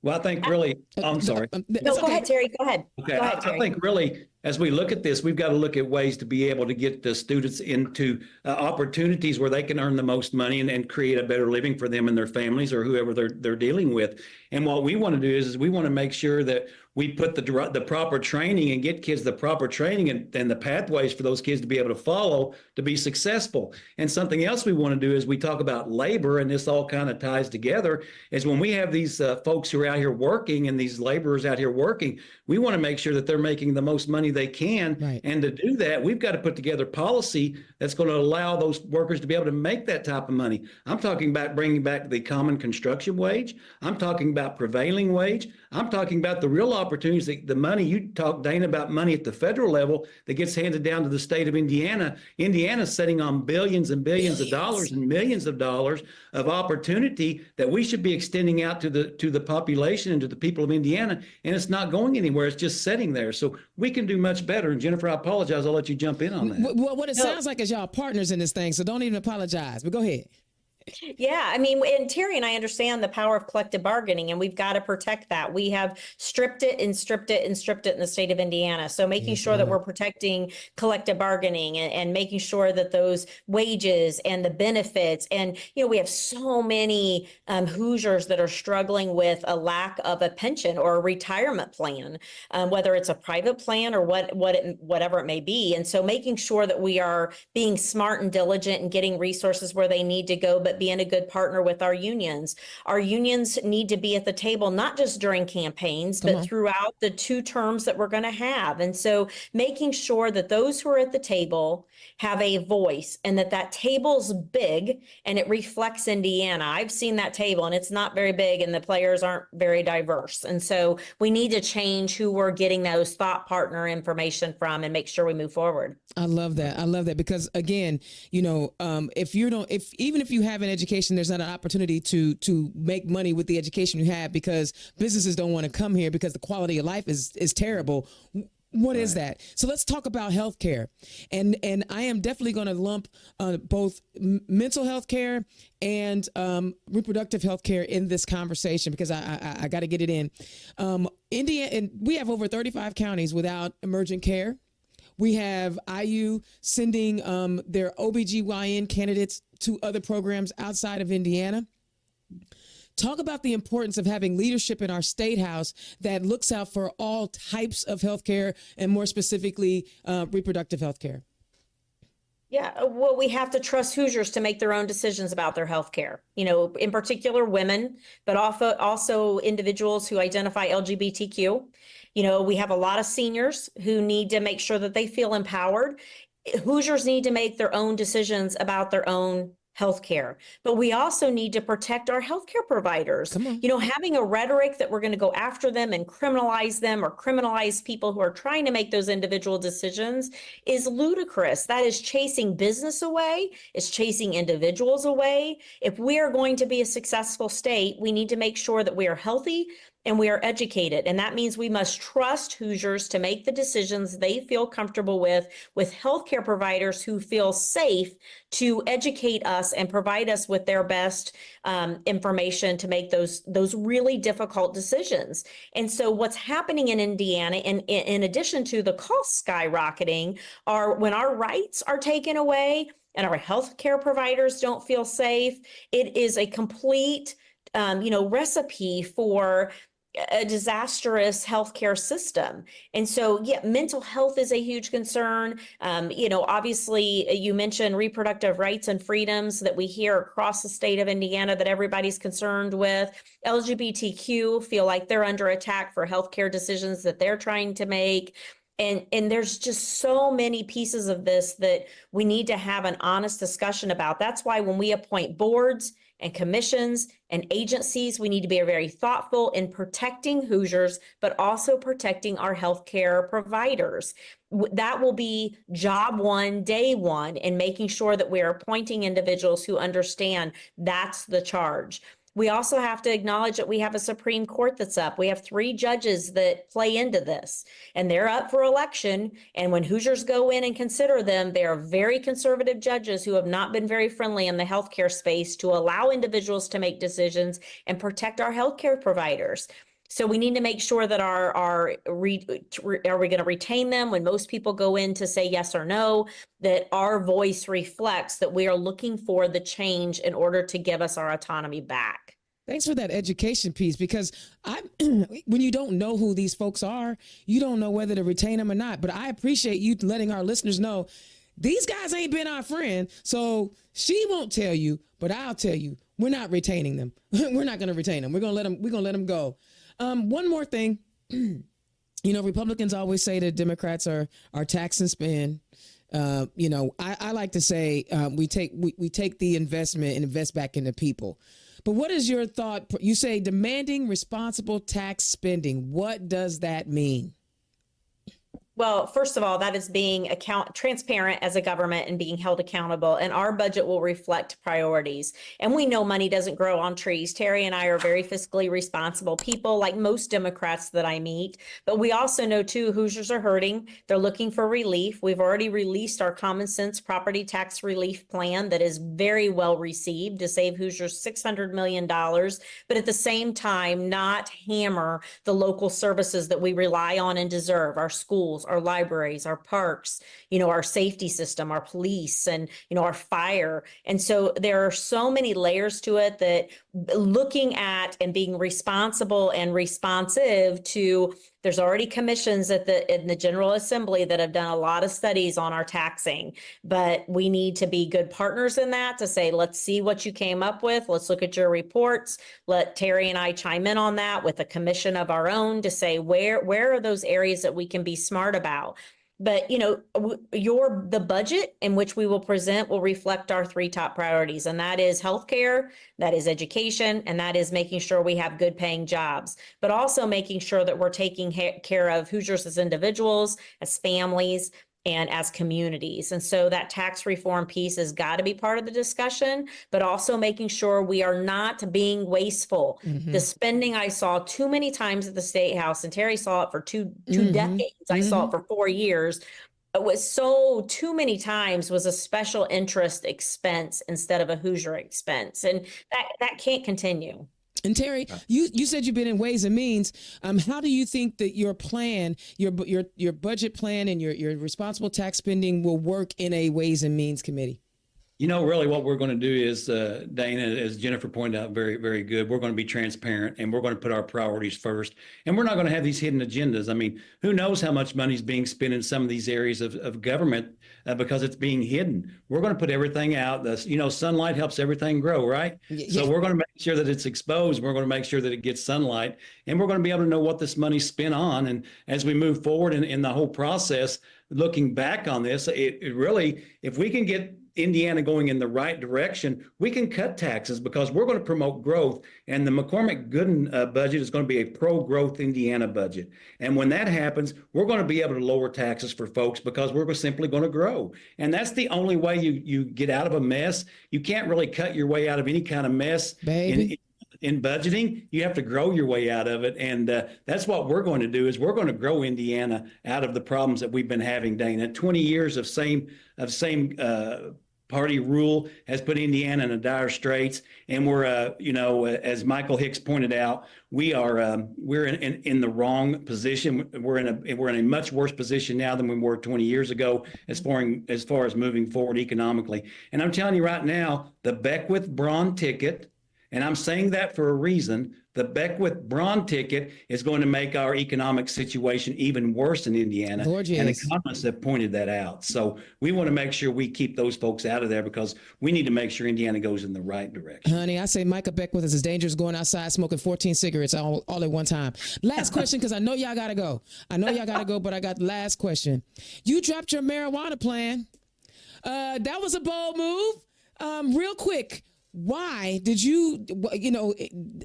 Well, I think really, I'm sorry. No, go ahead, Terry. Go ahead. Okay. Go ahead, Terry. I think really, as we look at this, we've got to look at ways to be able to get the students into opportunities where they can earn the most money and create a better living for them and their families or whoever they're dealing with. And what we want to do is we want to make sure that we put the proper training and get kids the proper training and the pathways for those kids to be able to follow to be successful. And something else we want to do is we talk about labor, and this all kind of ties together, is when we have these folks who are out here working and these laborers out here working, we want to make sure that they're making the most money they can. Right. And to do that, we've got to put together policy that's going to allow those workers to be able to make that type of money. I'm talking about bringing back the common construction wage. I'm talking about prevailing wage. I'm talking about the real opportunity opportunities, the money, you talk, Dana, about money at the federal level that gets handed down to the state of Indiana. Indiana's sitting on billions and billions of dollars and millions of dollars of opportunity that we should be extending out to the population and to the people of Indiana, and it's not going anywhere. It's just sitting there. So we can do much better. And Jennifer, I apologize. I'll let you jump in on that. Well, what it sounds like is y'all partners in this thing, so don't even apologize. But go ahead. Yeah, I mean, and Terry and I understand the power of collective bargaining, and we've got to protect that. We have stripped it and stripped it and stripped it in the state of Indiana. So making sure that we're protecting collective bargaining and making sure that those wages and the benefits, and, you know, we have so many Hoosiers that are struggling with a lack of a pension or a retirement plan, whether it's a private plan or whatever it may be. And so making sure that we are being smart and diligent and getting resources where they need to go, but being a good partner with our unions. Our unions need to be at the table, not just during campaigns, but throughout the 2 terms that we're going to have. And so making sure that those who are at the table have a voice, and that table's big and it reflects Indiana. I've seen that table and it's not very big and the players aren't very diverse. And so we need to change who we're getting those thought partner information from and make sure we move forward. I love that. I love that because, again, you know, even if you have an education, there's not an opportunity to make money with the education you have because businesses don't want to come here because the quality of life is terrible. What is that? So let's talk about healthcare, and I am definitely going to lump both mental health care and reproductive health care in this conversation because I got to get it in. Indiana, and we have over 35 counties without emergent care. We have IU sending their OBGYN candidates to other programs outside of Indiana. Talk about the importance of having leadership in our state house that looks out for all types of healthcare and more specifically reproductive healthcare. Yeah, well, we have to trust Hoosiers to make their own decisions about their health care, you know, in particular women, but also individuals who identify LGBTQ. You know, we have a lot of seniors who need to make sure that they feel empowered. Hoosiers need to make their own decisions about their own healthcare, but we also need to protect our healthcare providers. You know, having a rhetoric that we're going to go after them and criminalize them or criminalize people who are trying to make those individual decisions is ludicrous. That is chasing business away. It's chasing individuals away. If we are going to be a successful state, we need to make sure that we are healthy and we are educated. And that means we must trust Hoosiers to make the decisions they feel comfortable with healthcare providers who feel safe to educate us and provide us with their best information to make those really difficult decisions. And so what's happening in Indiana, in addition to the cost skyrocketing, are when our rights are taken away and our healthcare providers don't feel safe, it is a complete recipe for a disastrous healthcare system. And so, yeah, mental health is a huge concern. Obviously, you mentioned reproductive rights and freedoms that we hear across the state of Indiana that everybody's concerned with. LGBTQ feel like they're under attack for healthcare decisions that they're trying to make. And there's just so many pieces of this that we need to have an honest discussion about. That's why when we appoint boards and commissions and agencies, we need to be very thoughtful in protecting Hoosiers, but also protecting our healthcare providers. That will be job one, day one, in making sure that we are appointing individuals who understand that's the charge. We also have to acknowledge that we have a Supreme Court that's up. We have 3 judges that play into this, and they're up for election. And when Hoosiers go in and consider them, they are very conservative judges who have not been very friendly in the healthcare space to allow individuals to make decisions and protect our healthcare providers. So we need to make sure that are we going to retain them when most people go in to say yes or no, that our voice reflects that we are looking for the change in order to give us our autonomy back. Thanks for that education piece, because when you don't know who these folks are, you don't know whether to retain them or not. But I appreciate you letting our listeners know these guys ain't been our friend. So she won't tell you, but I'll tell you, we're not retaining them. We're not going to retain them. We're going to let them go. One more thing, Republicans always say that Democrats are tax and spend. I like to say we take the investment and invest back into people. But what is your thought? You say demanding responsible tax spending. What does that mean? Well, first of all, that is being transparent as a government and being held accountable. And our budget will reflect priorities. And we know money doesn't grow on trees. Terry and I are very fiscally responsible people, like most Democrats that I meet. But we also know, too, Hoosiers are hurting. They're looking for relief. We've already released our common sense property tax relief plan that is very well received to save Hoosiers $600 million. But at the same time, not hammer the local services that we rely on and deserve, our schools, our libraries, our parks, our safety system, our police, and, our fire. And so there are so many layers to it that looking at and being responsible and responsive to, there's already commissions in the General Assembly that have done a lot of studies on our taxing, but we need to be good partners in that to say, let's see what you came up with. Let's look at your reports. Let Terry and I chime in on that with a commission of our own to say, where are those areas that we can be smart about? But, the budget in which we will present will reflect our three top priorities, and that is healthcare, that is education, and that is making sure we have good paying jobs, but also making sure that we're taking care of Hoosiers as individuals, as families, and as communities. And so that tax reform piece has got to be part of the discussion, but also making sure we are not being wasteful. Mm-hmm. The spending I saw too many times at the State House, and Terry saw it for two decades. I saw it for 4 years. It was too many times was a special interest expense instead of a Hoosier expense. And that can't continue. And Terry, you said you've been in Ways and Means. How do you think that your plan, your budget plan, and your responsible tax spending will work in a Ways and Means committee? Really what we're going to do is, Dana, as Jennifer pointed out, very, very good. We're going to be transparent, and we're going to put our priorities first. And we're not going to have these hidden agendas. I mean, who knows how much money is being spent in some of these areas of government because it's being hidden. We're going to put everything out. Sunlight helps everything grow, right? Yeah. So we're going to make sure that it's exposed. We're going to make sure that it gets sunlight, and we're going to be able to know what this money's spent on. And as we move forward in the whole process, looking back on this, it really, if we can get Indiana going in the right direction, we can cut taxes because we're going to promote growth. And the McCormick Goodin budget is going to be a pro-growth Indiana budget. And when that happens, we're going to be able to lower taxes for folks because we're simply going to grow. And that's the only way you get out of a mess. You can't really cut your way out of any kind of mess. In budgeting, you have to grow your way out of it. And that's what we're going to do is we're going to grow Indiana out of the problems that we've been having, Dana. 20 years of same party rule has put Indiana in a dire straits. And we're, as Michael Hicks pointed out, we're in the wrong position. We're in a much worse position now than we were 20 years ago as far as moving forward economically. And I'm telling you right now, the Beckwith Braun ticket, and I'm saying that for a reason, the Beckwith Braun ticket is going to make our economic situation even worse in Indiana. And economists have pointed that out. So we want to make sure we keep those folks out of there because we need to make sure Indiana goes in the right direction. Honey, I say Micah Beckwith is as dangerous going outside smoking 14 cigarettes all at one time. Last question, because I know y'all got to go. But I got the last question. You dropped your marijuana plan. That was a bold move. Real quick. Why did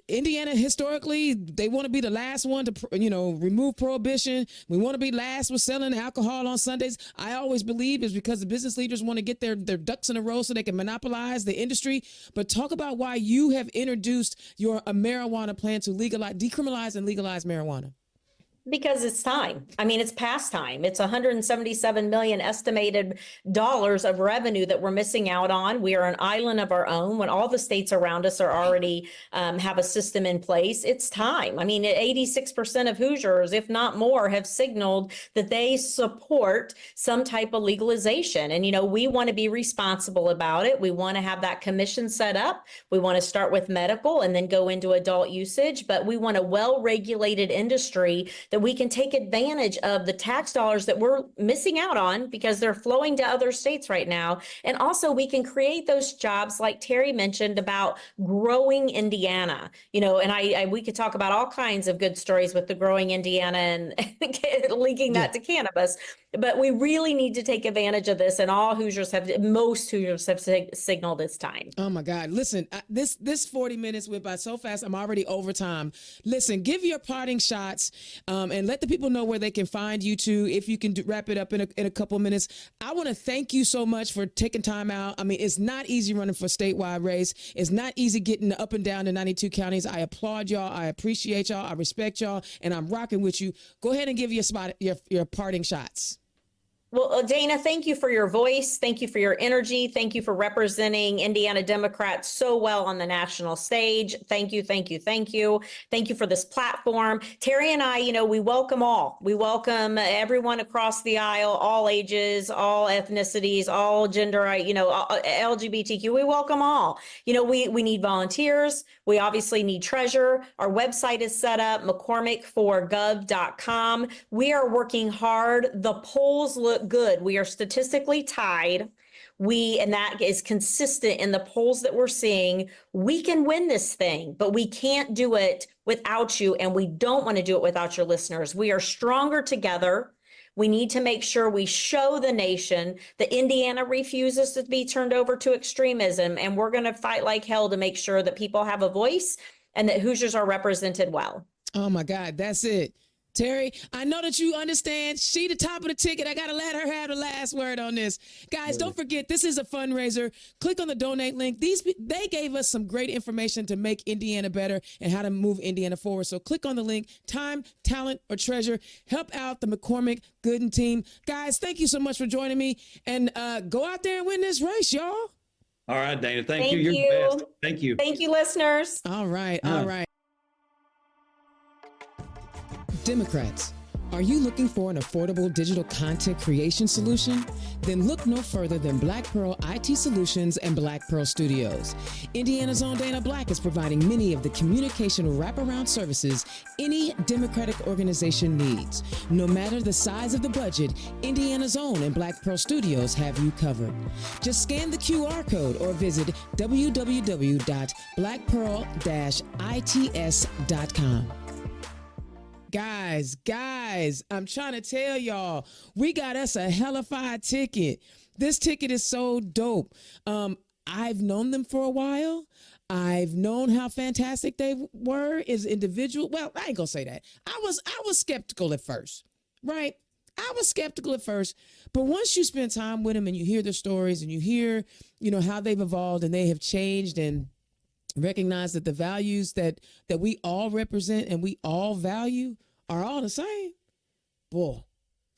Indiana historically, they want to be the last one to, remove prohibition. We want to be last with selling alcohol on Sundays. I always believe it's because the business leaders want to get their ducks in a row so they can monopolize the industry. But talk about why you have introduced a marijuana plan to decriminalize and legalize marijuana. Because it's time. I mean, it's past time. It's $177 million estimated dollars of revenue that we're missing out on. We are an island of our own when all the states around us are already have a system in place. It's time. I mean, 86% of Hoosiers, if not more, have signaled that they support some type of legalization. And, we want to be responsible about it. We want to have that commission set up. We want to start with medical and then go into adult usage, but we want a well-regulated industry that we can take advantage of the tax dollars that we're missing out on because they're flowing to other states right now. And also we can create those jobs like Terry mentioned about growing Indiana, and we could talk about all kinds of good stories with the growing Indiana and linking that to cannabis. But we really need to take advantage of this, and most Hoosiers have signaled it's time. Oh my God! Listen, this 40 minutes went by so fast. I'm already over time. Listen, give your parting shots, and let the people know where they can find you too. If you can wrap it up in a couple minutes. I want to thank you so much for taking time out. I mean, it's not easy running for statewide race. It's not easy getting up and down the 92 counties. I applaud y'all. I appreciate y'all. I respect y'all, and I'm rocking with you. Go ahead and give your parting shots. Well, Dana, thank you for your voice. Thank you for your energy. Thank you for representing Indiana Democrats so well on the national stage. Thank you, thank you, thank you. Thank you for this platform. Terry and I, we welcome all. We welcome everyone across the aisle, all ages, all ethnicities, all gender, LGBTQ. We welcome all. We need volunteers. We obviously need treasure. Our website is set up, McCormick4gov.com. We are working hard. The polls look good. We are statistically tied. And that is consistent in the polls that we're seeing. We can win this thing, but we can't do it without you. And we don't want to do it without your listeners. We are stronger together. We need to make sure we show the nation that Indiana refuses to be turned over to extremism. And we're going to fight like hell to make sure that people have a voice and that Hoosiers are represented well. Oh my God, that's it. Terry, I know that you understand. She the top of the ticket. I got to let her have the last word on this. Guys, don't forget, this is a fundraiser. Click on the donate link. They gave us some great information to make Indiana better and how to move Indiana forward. So click on the link, time, talent, or treasure. Help out the McCormick Goodin team. Guys, thank you so much for joining me. And go out there and win this race, y'all. All right, Dana. Thank you. You're the best. Thank you. Thank you, listeners. All right. All right. Democrats, are you looking for an affordable digital content creation solution? Then look no further than Black Pearl IT Solutions and Black Pearl Studios. Indiana's own Dana Black is providing many of the communication wraparound services any Democratic organization needs. No matter the size of the budget, Indiana's own and Black Pearl Studios have you covered. Just scan the QR code or visit www.blackpearl-its.com. Guys, I'm trying to tell y'all, we got us a hellified ticket. This ticket is so dope. I've known them for a while. I've known how fantastic they were as individuals. Well, I ain't gonna say that. I was skeptical at first, right? I was skeptical at first, but once you spend time with them and you hear their stories and you hear, how they've evolved and they have changed and recognize that the values that we all represent and we all value are all the same. Boy.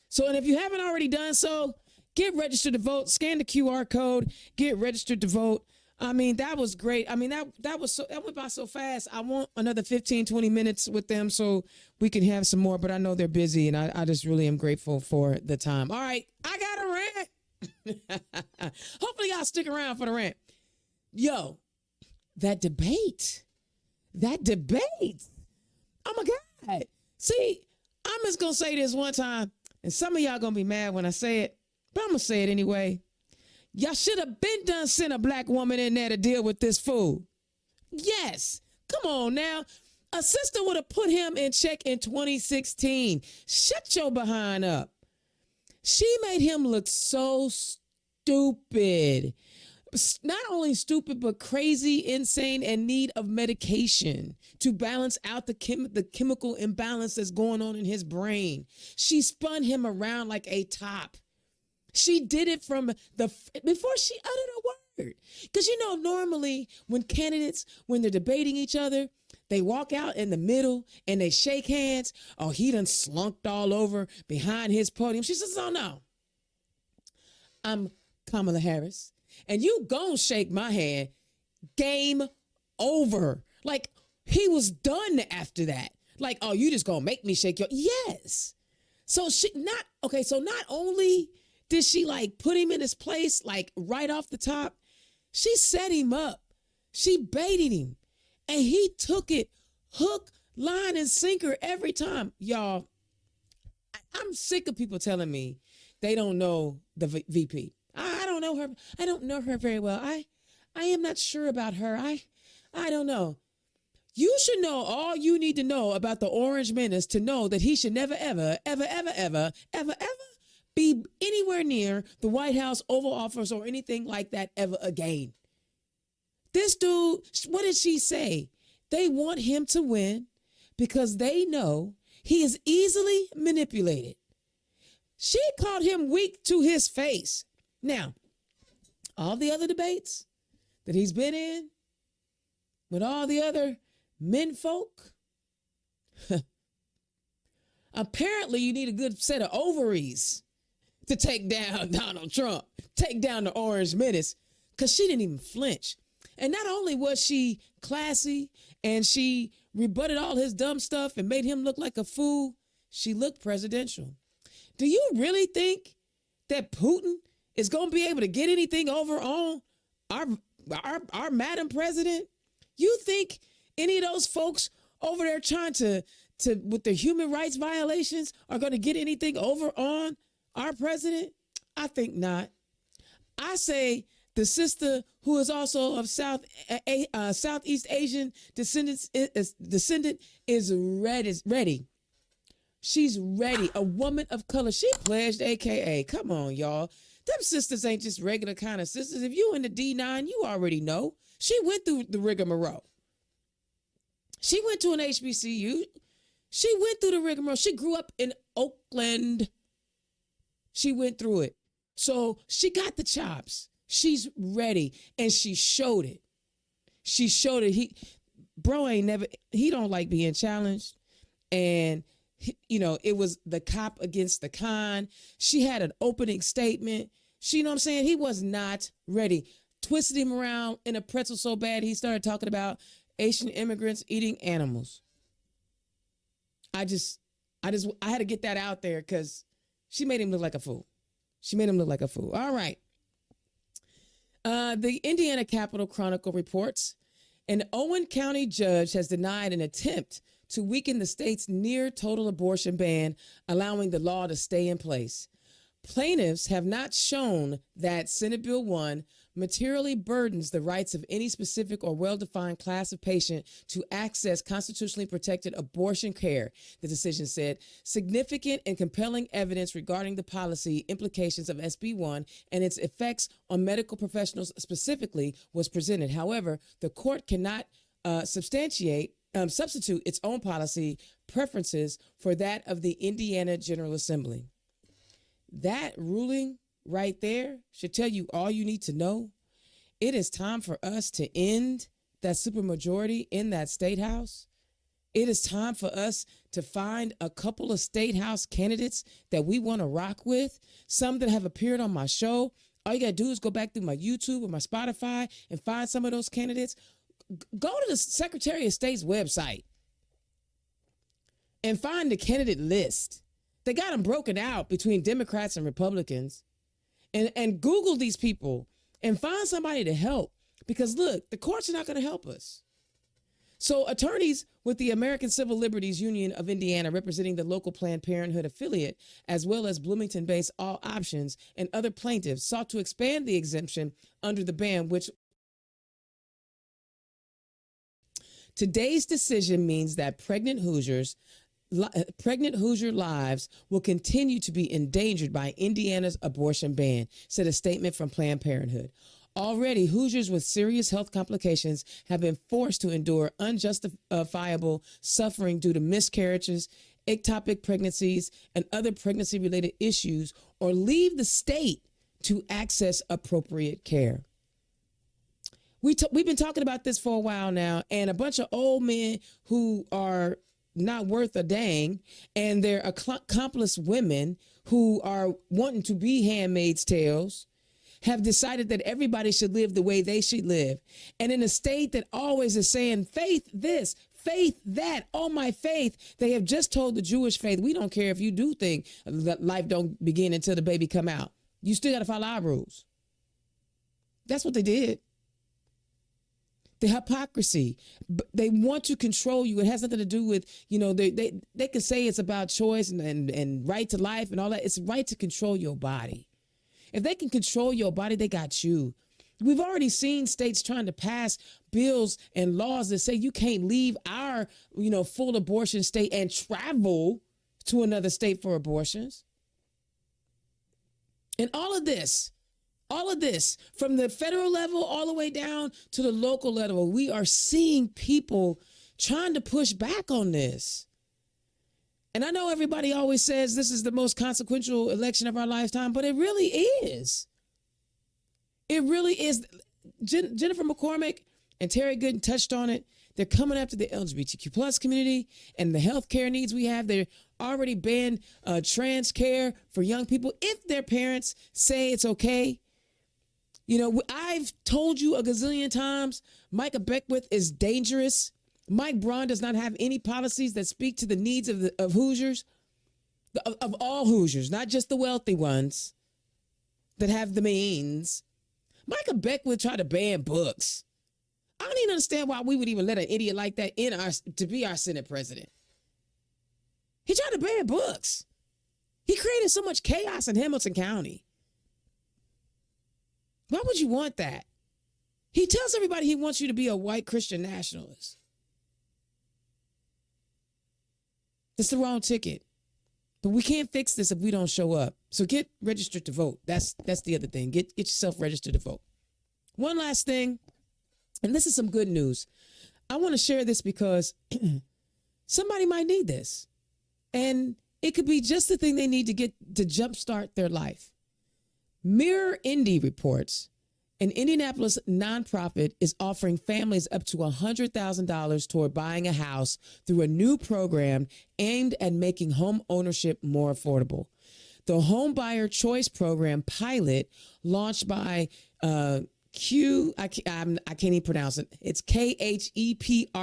So, and if you haven't already done so, get registered to vote, scan the QR code, get registered to vote. I mean, that was great. I mean, that went by so fast. I want another 15, 20 minutes with them so we can have some more, but I know they're busy and I just really am grateful for the time. All right. I got a rant. Hopefully y'all stick around for the rant. Yo, that debate. Oh my God. See, I'm just going to say this one time, and some of y'all going to be mad when I say it, but I'm going to say it anyway. Y'all should have been done sent a black woman in there to deal with this fool. Yes. Come on now. A sister would have put him in check in 2016. Shut your behind up. She made him look so stupid. Not only stupid, but crazy, insane, and need of medication to balance out the chemical imbalance that's going on in his brain. She spun him around like a top. She did it before she uttered a word. Because, normally when candidates, when they're debating each other, they walk out in the middle and they shake hands. Oh, he done slunked all over behind his podium. She says, oh, no. I'm Kamala Harris. And you gon' shake my hand. Game over. Like, he was done after that. Like, oh, you just gonna make me shake your... Yes. So not only did she put him in his place, right off the top, she set him up. She baited him. And he took it hook, line, and sinker every time. Y'all, I'm sick of people telling me they don't know the VP. I don't know her. I don't know her very well. I am not sure about her. I don't know. You should know all you need to know about the Orange Menace to know that he should never, ever, ever, ever, ever, ever, ever be anywhere near the White House, Oval Office, or anything like that ever again. This dude, what did she say? They want him to win because they know he is easily manipulated. She called him weak to his face. Now, all the other debates that he's been in with all the other men folk, apparently you need a good set of ovaries to take down Donald Trump, take down the Orange Menace, because she didn't even flinch. And not only was she classy and she rebutted all his dumb stuff and made him look like a fool, she looked presidential. Do you really think that Putin is going to be able to get anything over on our Madam President? You think any of those folks over there trying to with the human rights violations are going to get anything over on our president? I think not. I say the sister who is also of Southeast Asian descendant is ready. She's ready. A woman of color. She pledged AKA. Come on, y'all. Them sisters ain't just regular kind of sisters. If you in the D9, you already know. She went through the rigmarole. She went to an HBCU. She went through the rigmarole. She grew up in Oakland. She went through it. So she got the chops. She's ready. And she showed it. She showed it. He don't like being challenged. And, it was the cop against the con. She had an opening statement. You know what I'm saying? He was not ready. Twisted him around in a pretzel so bad, he started talking about Asian immigrants eating animals. I had to get that out there because she made him look like a fool. All right. The Indiana Capitol Chronicle reports an Owen County judge has denied an attempt to weaken the state's near total abortion ban, allowing the law to stay in place. Plaintiffs have not shown that Senate Bill 1 materially burdens the rights of any specific or well-defined class of patient to access constitutionally protected abortion care, the decision said. Significant and compelling evidence regarding the policy implications of SB 1 and its effects on medical professionals specifically was presented. However, the court cannot substitute its own policy preferences for that of the Indiana General Assembly. That ruling right there should tell you all you need to know. It is time for us to end that supermajority in that state house. It is time for us to find a couple of state house candidates that we want to rock with, some that have appeared on my show. All you got to do is go back through my YouTube or my Spotify and find some of those candidates. Go to the Secretary of State's website and find the candidate list. They got them broken out between Democrats and Republicans. And Google these people and find somebody to help. Because look, the courts are not going to help us. So attorneys with the American Civil Liberties Union of Indiana, representing the local Planned Parenthood affiliate, as well as Bloomington-based All Options and other plaintiffs, sought to expand the exemption under the ban, which today's decision means that pregnant Hoosier lives will continue to be endangered by Indiana's abortion ban, said a statement from Planned Parenthood. Already, Hoosiers with serious health complications have been forced to endure unjustifiable suffering due to miscarriages, ectopic pregnancies, and other pregnancy-related issues, or leave the state to access appropriate care. We've been talking about this for a while now, and a bunch of old men who are not worth a dang, and they're accomplice women who are wanting to be Handmaid's Tales, have decided that everybody should live the way they should live. And in a state that always is saying faith this, faith that, oh my faith, they have just told the Jewish faith, we don't care if you do think that life don't begin until the baby come out. You still got to follow our rules. That's what they did. the hypocrisy. They want to control you. It has nothing to do with, they can say it's about choice and right to life and all that. It's right to control your body. If they can control your body, they got you. We've already seen states trying to pass bills and laws that say you can't leave our, full abortion state and travel to another state for abortions. And all of this, from the federal level all the way down to the local level, we are seeing people trying to push back on this. And I know everybody always says this is the most consequential election of our lifetime, but it really is. It really is. Jennifer McCormick and Terry Goodin touched on it. They're coming after the LGBTQ plus community and the healthcare needs we have. They're already banned trans care for young people if their parents say it's okay. I've told you a gazillion times, Micah Beckwith is dangerous. Mike Braun does not have any policies that speak to the needs of Hoosiers, of all Hoosiers, not just the wealthy ones that have the means. Micah Beckwith tried to ban books. I don't even understand why we would even let an idiot like that to be our Senate president. He tried to ban books. He created so much chaos in Hamilton County. Why would you want that? He tells everybody he wants you to be a white Christian nationalist. It's the wrong ticket. But we can't fix this if we don't show up. So get registered to vote. That's the other thing. Get yourself registered to vote. One last thing, and this is some good news. I want to share this because somebody might need this. And it could be just the thing they need to get to jumpstart their life. Mirror Indy reports an Indianapolis nonprofit is offering families up to $100,000 toward buying a house through a new program aimed at making home ownership more affordable. The Home Buyer Choice Program pilot, launched by I can't even pronounce it. It's KHEPRW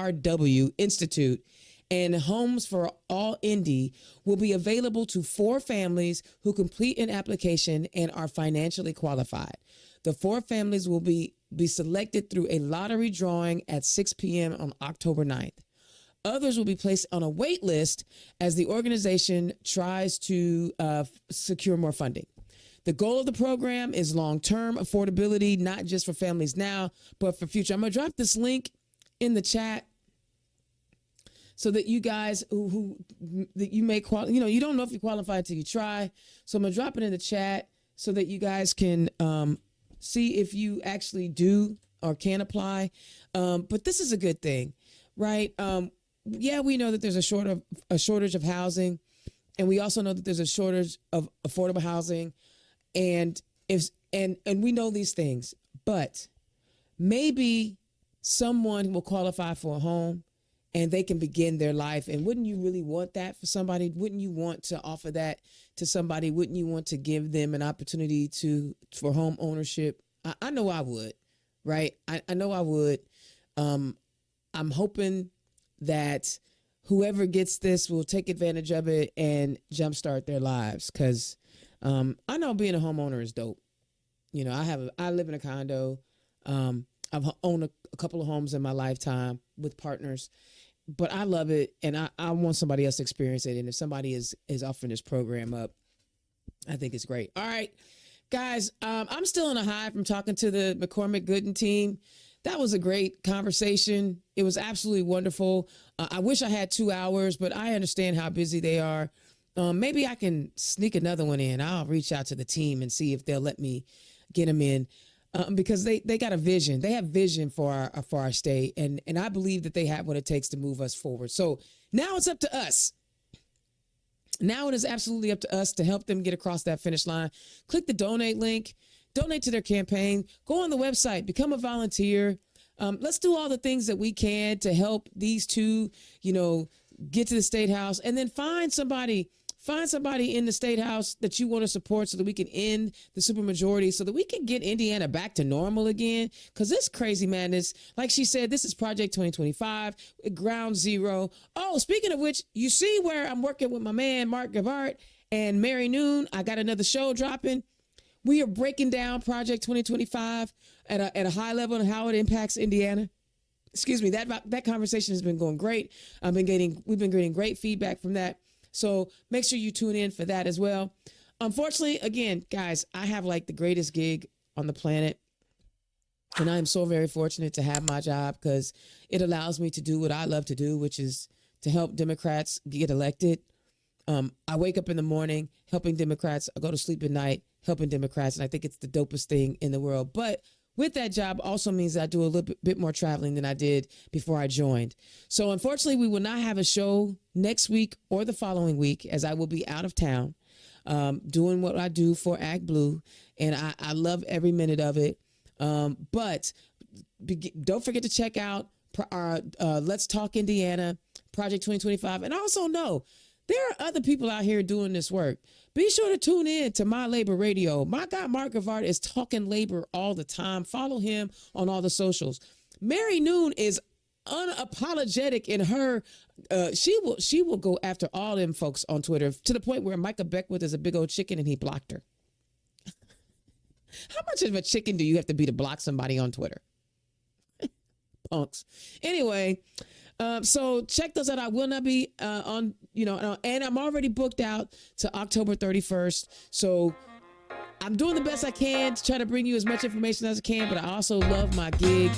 Institute and Homes for All Indy, will be available to 4 families who complete an application and are financially qualified. The 4 families will be selected through a lottery drawing at 6 p.m. on October 9th. Others will be placed on a wait list as the organization tries to secure more funding. The goal of the program is long-term affordability, not just for families now, but for future. I'm going to drop this link in the chat so that you guys that you may you don't know if you qualify until you try. So I'm going to drop it in the chat so that you guys can see if you actually do or can apply. But this is a good thing, right? Yeah, we know that there's a shortage of housing, and we also know that there's a shortage of affordable housing, and we know these things. But maybe someone will qualify for a home, and they can begin their life. And wouldn't you really want that for somebody? Wouldn't you want to offer that to somebody? Wouldn't you want to give them an opportunity for home ownership? I know I would, right? I know I would. I'm hoping that whoever gets this will take advantage of it and jumpstart their lives. Because I know being a homeowner is dope. I live in a condo. I've owned a couple of homes in my lifetime with partners, but I love it, and I want somebody else to experience it. And if somebody is offering this program up, I think it's great. All right, guys, I'm still on a high from talking to the McCormick Goodin team. That was a great conversation. It was absolutely wonderful. I wish I had 2 hours, but I understand how busy they are. Maybe I can sneak another one in. I'll reach out to the team and see if they'll let me get them in. Because they got a vision. They have vision for our state, and I believe that they have what it takes to move us forward. So now it's up to us. Now it is absolutely up to us to help them get across that finish line. Click the donate link, donate to their campaign, go on the website, become a volunteer. Let's do all the things that we can to help these two, get to the State House, and then find somebody in the State House that you want to support so that we can end the supermajority, so that we can get Indiana back to normal again. Because this crazy madness, like she said, this is Project 2025, ground zero. Oh, speaking of which, you see where I'm working with my man, Mark Gavart and Mary Noon. I got another show dropping. We are breaking down Project 2025 at a high level and how it impacts Indiana. excuse me, that conversation has been going great. We've been getting great feedback from that. So make sure you tune in for that as well. Unfortunately, again, guys, I have like the greatest gig on the planet. And I am so very fortunate to have my job because it allows me to do what I love to do, which is to help Democrats get elected. I wake up in the morning helping Democrats. I go to sleep at night helping Democrats. And I think it's the dopest thing in the world. But with that job also means that I do a little bit more traveling than I did before I joined. So unfortunately, we will not have a show next week or the following week as I will be out of town doing what I do for Act Blue. And I love every minute of it. But don't forget to check out our Let's Talk Indiana Project 2025. And also know there are other people out here doing this work. Be sure to tune in to My Labor Radio. My guy, Mark Gavard, is talking labor all the time. Follow him on all the socials. Mary Noon is unapologetic in her. She will go after all them folks on Twitter to the point where Micah Beckwith is a big old chicken and he blocked her. How much of a chicken do you have to be to block somebody on Twitter? Punks. Anyway, so check those out. I will not be on, and I'm already booked out to October 31st. So I'm doing the best I can to try to bring you as much information as I can, but I also love my gig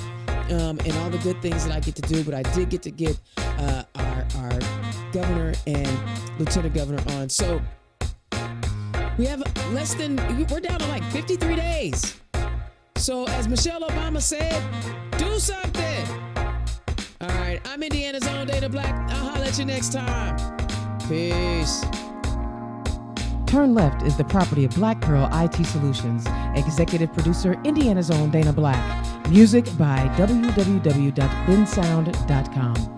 and all the good things that I get to do. But I did get to get our governor and lieutenant governor on. So we have we're down to like 53 days. So as Michelle Obama said, do something. All right, I'm Indiana's own Dana Black. I'll holler at you next time. Peace. Turn Left is the property of Black Pearl IT Solutions. Executive producer, Indiana's own Dana Black. Music by www.bensound.com.